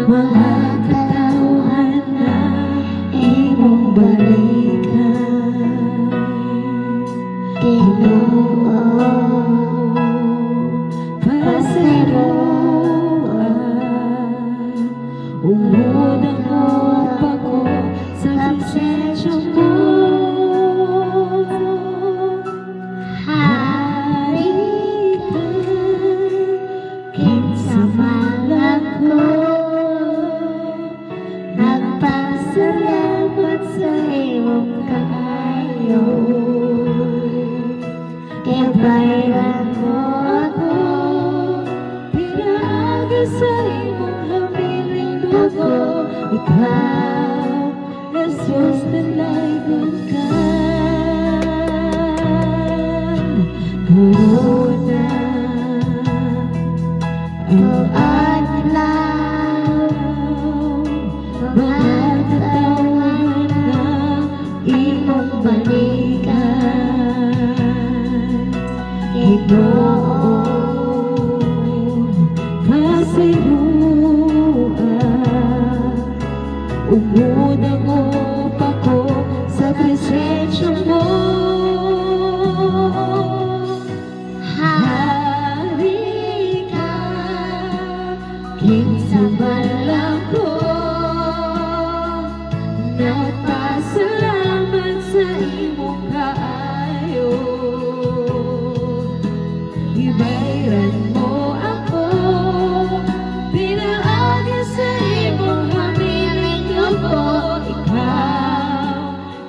Mga katauhan na imong balikan, Ginoo, pasiluan. Umunang pa ko sa presensya mo. Hari ka, kinsa man ako. Nagpasalamat sa iyong kaayo. Ibayran mo ako, pinaagi sa iyong hamiling dugo. Ikaw, Jesus, nalayon ka. Corona ang adlaw, mga katawan na imong balikan. Ginoo, pasiluan. Umunang pa ko sa presensya mo. Hari ka, kinsa man ako. Nagpasalamat sa imong kaayo. Ibayran mo ako, pinaagi sa imong hamiling dugo. Ikaw,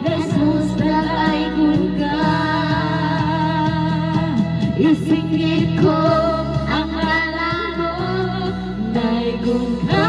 Jesus, nalayon ka. Isingit ko ang ngalan mo, naigon ka.